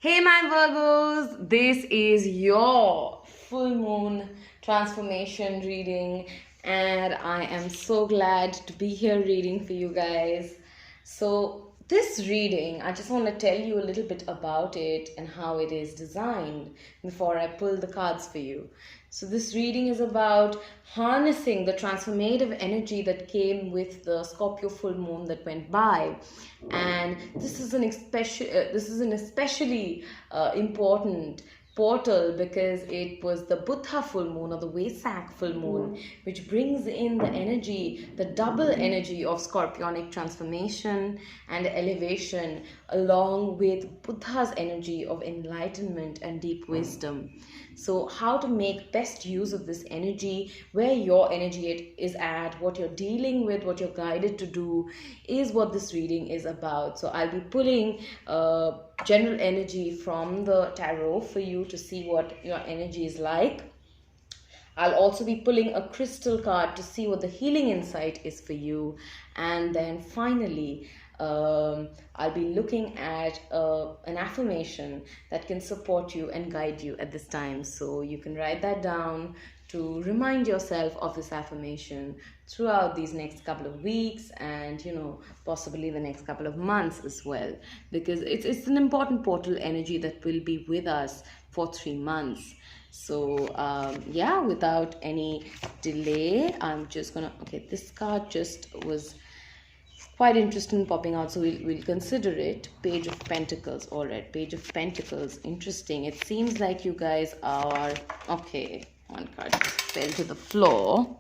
Hey my Virgos, this is your full moon transformation reading, and I am so glad to be here reading for you guys. So, this reading, I just want to tell you a little bit about it and how it is designed before I pull the cards for you. So, this reading is about harnessing the transformative energy that came with the Scorpio full moon that went by, and this is an especially important portal because it was the Buddha full moon or the Vesak full moon, which brings in the energy, the double energy of scorpionic transformation and elevation, along with Buddha's energy of enlightenment and deep wisdom. So, how to make best use of this energy, where your energy is at, what you're dealing with, what you're guided to do, is what this reading is about. So, I'll be pulling general energy from the tarot for you to see what your energy is like. I'll also be pulling a crystal card to see what the healing insight is for you. And then finally, I'll be looking at an affirmation that can support you and guide you at this time. So you can write that down to remind yourself of this affirmation throughout these next couple of weeks and possibly the next couple of months as well, because it's an important portal energy that will be with us for 3 months. So yeah, without any delay, I'm just gonna, okay, this card just was quite interesting popping out, so we'll consider it. Page of Pentacles. All right, Page of Pentacles, interesting. It seems like you guys are, okay, one card just fell to the floor.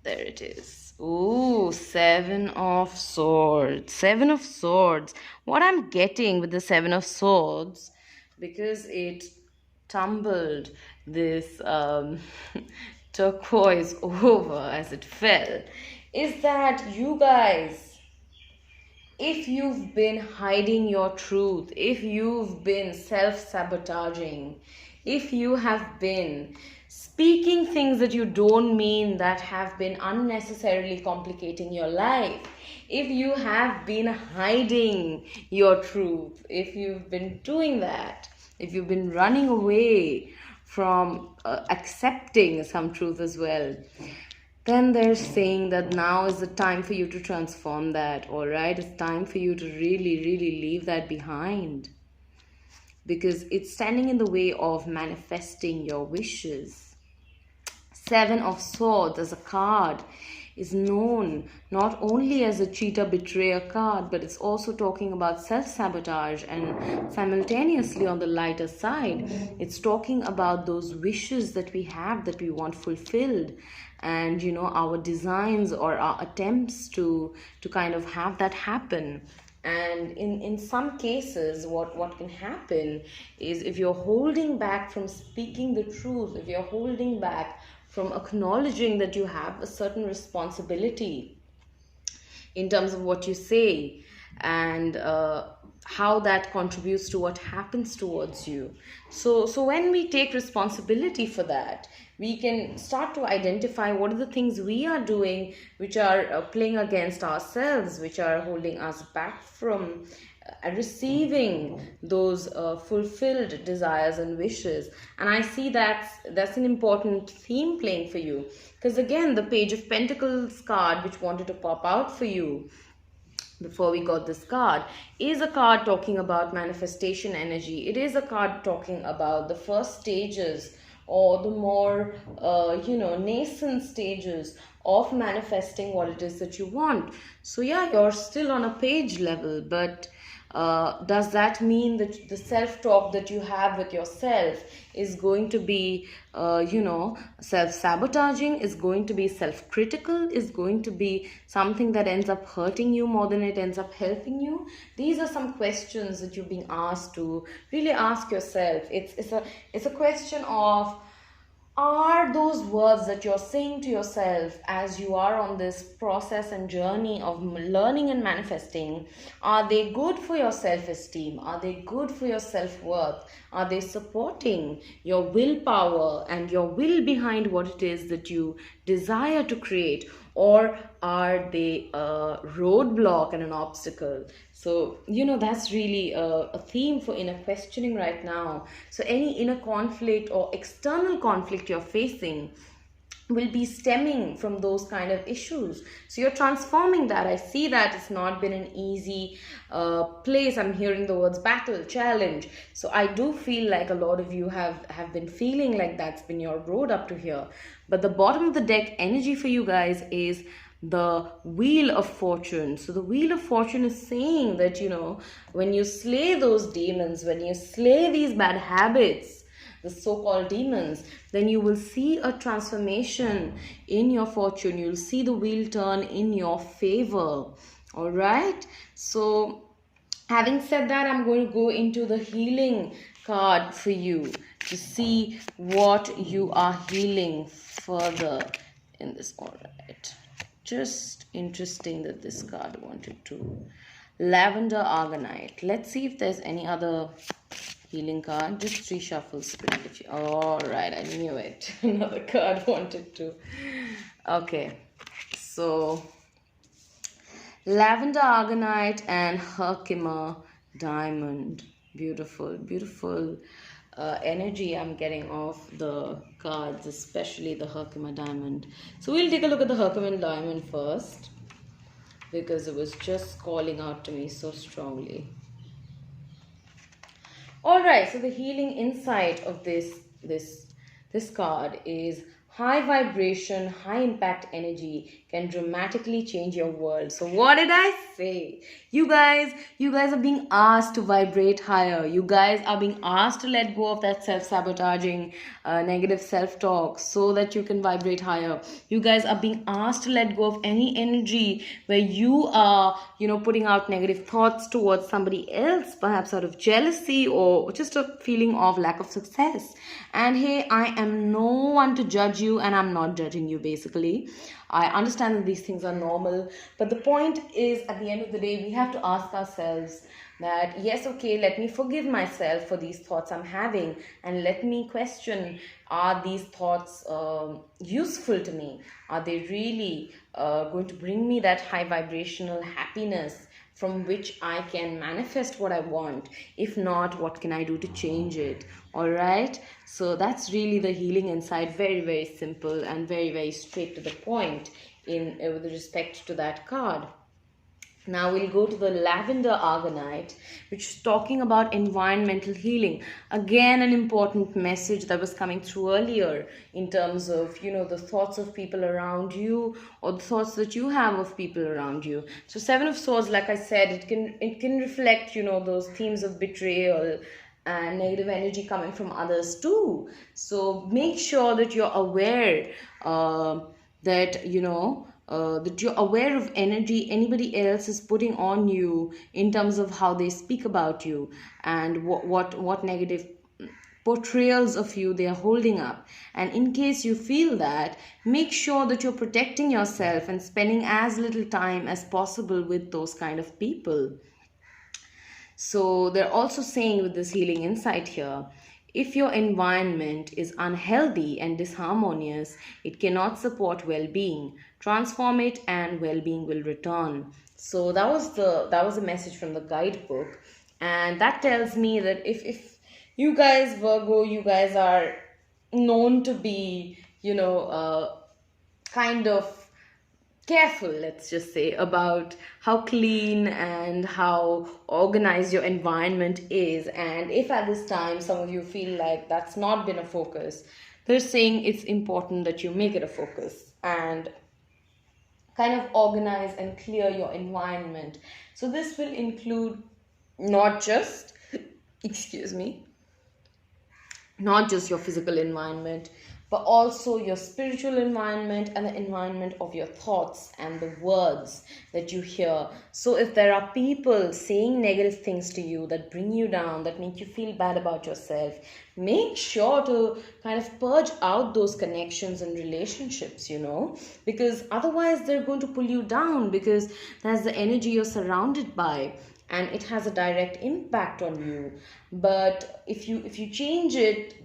There it is. Ooh, Seven of Swords. Seven of Swords. What I'm getting with the Seven of Swords, because it tumbled this turquoise over as it fell, is that you guys, if you've been hiding your truth, if you've been self-sabotaging, if you have been speaking things that you don't mean, that have been unnecessarily complicating your life, if you have been hiding your truth, if you've been doing that, if you've been running away from accepting some truth as well, then they're saying that now is the time for you to transform that. All right, it's time for you to really leave that behind, because it's standing in the way of manifesting your wishes. Seven of Swords as a card is known not only as a cheater betrayer card, but it's also talking about self-sabotage, and simultaneously on the lighter side, it's talking about those wishes that we have, that we want fulfilled, and our designs or our attempts to kind of have that happen. And in some cases, what can happen is, if you're holding back from speaking the truth, if you're holding back from acknowledging that you have a certain responsibility in terms of what you say and how that contributes to what happens towards you. So when we take responsibility for that, we can start to identify what are the things we are doing which are playing against ourselves, which are holding us back from receiving those fulfilled desires and wishes. And I see that's an important theme playing for you, because again, the Page of Pentacles card, which wanted to pop out for you before we got this card, is a card talking about manifestation energy. It is a card talking about the first stages, or the more nascent stages of manifesting what it is that you want. So yeah, you're still on a page level, but does that mean that the self-talk that you have with yourself is going to be self-sabotaging, is going to be self-critical, is going to be something that ends up hurting you more than it ends up helping you? These are some questions that you're being asked to really ask yourself. It's a question of, are those words that you're saying to yourself as you are on this process and journey of learning and manifesting, are they good for your self-esteem? Are they good for your self-worth? Are they supporting your willpower and your will behind what it is that you desire to create? or are they a roadblock and an obstacle? So, that's really a theme for inner questioning right now. So, any inner conflict or external conflict you're facing will be stemming from those kind of issues. So you're transforming that. I see that it's not been an easy place. I'm hearing the words battle, challenge. So I do feel like a lot of you have been feeling like that's been your road up to here. But the bottom of the deck energy for you guys is the Wheel of Fortune. So the Wheel of Fortune is saying that, when you slay those demons, when you slay these bad habits, the so-called demons, then you will see a transformation in your fortune. You'll see the wheel turn in your favor. All right. So having said that, I'm going to go into the healing card for you to see what you are healing further in this. All right. Just interesting that this card wanted to. Lavender Argonite. Let's see if there's any other healing card. Just reshuffle spirit. All right, I knew it. Another card wanted to. Okay, so Lavender Argonite and Herkimer Diamond. Beautiful, beautiful energy I'm getting off the cards, especially the Herkimer Diamond. So we'll take a look at the Herkimer Diamond first, because it was just calling out to me so strongly. All right, so the healing insight of this card is high vibration, high impact energy can dramatically change your world. So what did I say? You guys are being asked to vibrate higher. You guys are being asked to let go of that self-sabotaging, negative self-talk so that you can vibrate higher. You guys are being asked to let go of any energy where you are, putting out negative thoughts towards somebody else, perhaps out of jealousy or just a feeling of lack of success. And hey, I am no one to judge you, and I'm not judging you basically. I understand that these things are normal, but the point is, at the end of the day, we have to ask ourselves that, yes, okay, let me forgive myself for these thoughts I'm having, and let me question, are these thoughts useful to me? Are they really going to bring me that high vibrational happiness from which I can manifest what I want? If not, what can I do to change it? All right, so that's really the healing insight. Very, very simple and very, very straight to the point in with respect to that card. Now we'll go to the Lavender Argonite, which is talking about environmental healing. Again, an important message that was coming through earlier in terms of, the thoughts of people around you, or the thoughts that you have of people around you. So Seven of Swords, like I said, it can reflect, those themes of betrayal and negative energy coming from others too. So make sure that you're aware that you're aware of energy anybody else is putting on you in terms of how they speak about you, and what negative portrayals of you they are holding up. And in case you feel that, make sure that you're protecting yourself and spending as little time as possible with those kind of people. So they're also saying with this healing insight here, if your environment is unhealthy and disharmonious, it cannot support well-being. Transform it and well-being will return. So that was a message from the guidebook. And that tells me that if you guys, Virgo, you guys are known to be, kind of careful, let's just say, about how clean and how organized your environment is. And if at this time some of you feel like that's not been a focus, they're saying it's important that you make it a focus and kind of organize and clear your environment. So this will include not just not just your physical environment, but also your spiritual environment and the environment of your thoughts and the words that you hear. So if there are people saying negative things to you that bring you down, that make you feel bad about yourself, make sure to kind of purge out those connections and relationships, because otherwise they're going to pull you down, because that's the energy you're surrounded by, and it has a direct impact on you. But if you change it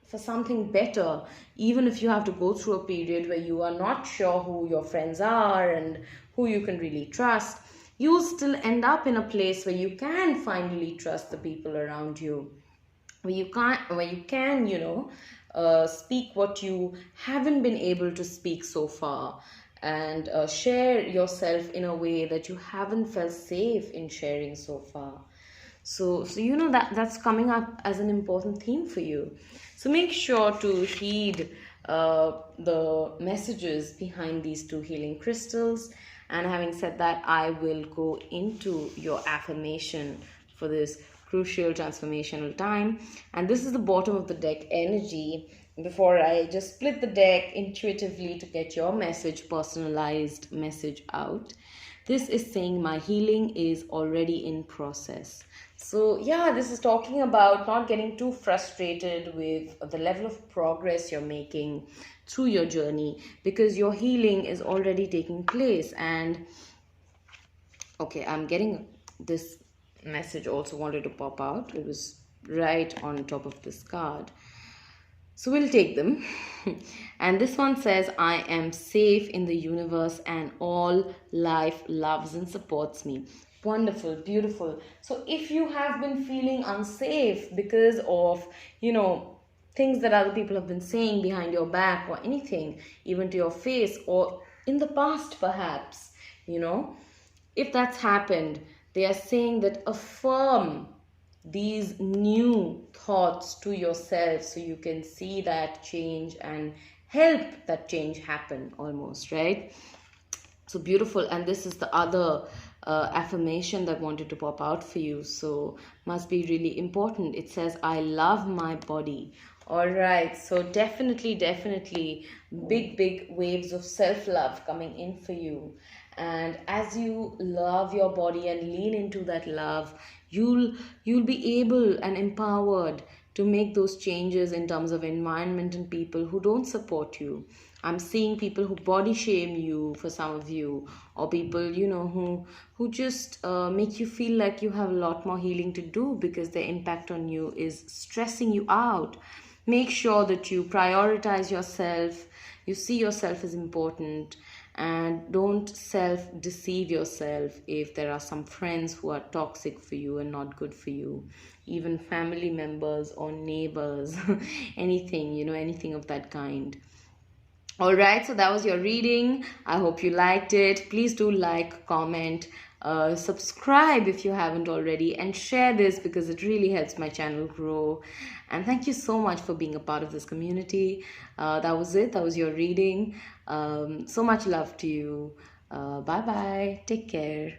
for something better. Even if you have to go through a period where you are not sure who your friends are and who you can really trust, you'll still end up in a place where you can finally trust the people around you, where you can, speak what you haven't been able to speak so far, and share yourself in a way that you haven't felt safe in sharing so far. So that's coming up as an important theme for you. So make sure to read the messages behind these two healing crystals. And having said that, I will go into your affirmation for this crucial transformational time. And this is the bottom of the deck energy. Before I just split the deck intuitively to get your message, personalized message out. This is saying my healing is already in process. So yeah, this is talking about not getting too frustrated with the level of progress you're making through your journey, because your healing is already taking place. And okay, I'm getting this message also wanted to pop out. It was right on top of this card. So we'll take them. And this one says, I am safe in the universe and all life loves and supports me. Wonderful, beautiful. So if you have been feeling unsafe because of, things that other people have been saying behind your back or anything, even to your face or in the past perhaps, if that's happened, they are saying that affirm these new thoughts to yourself so you can see that change and help that change happen almost, right? So beautiful. And this is the other affirmation that wanted to pop out for you, so must be really important. It says, I love my body. All right, so definitely big waves of self-love coming in for you. And as you love your body and lean into that love, you'll be able and empowered to make those changes in terms of environment and people who don't support you. I'm seeing people who body shame you, for some of you, or people, who just make you feel like you have a lot more healing to do because their impact on you is stressing you out. Make sure that you prioritize yourself, you see yourself as important, and don't self-deceive yourself if there are some friends who are toxic for you and not good for you, even family members or neighbors, anything of that kind. All right, so that was your reading. I hope you liked it. Please do like, comment, subscribe if you haven't already, and share this because it really helps my channel grow. And thank you so much for being a part of this community. That was it. That was your reading. So much love to you. Bye bye. Take care.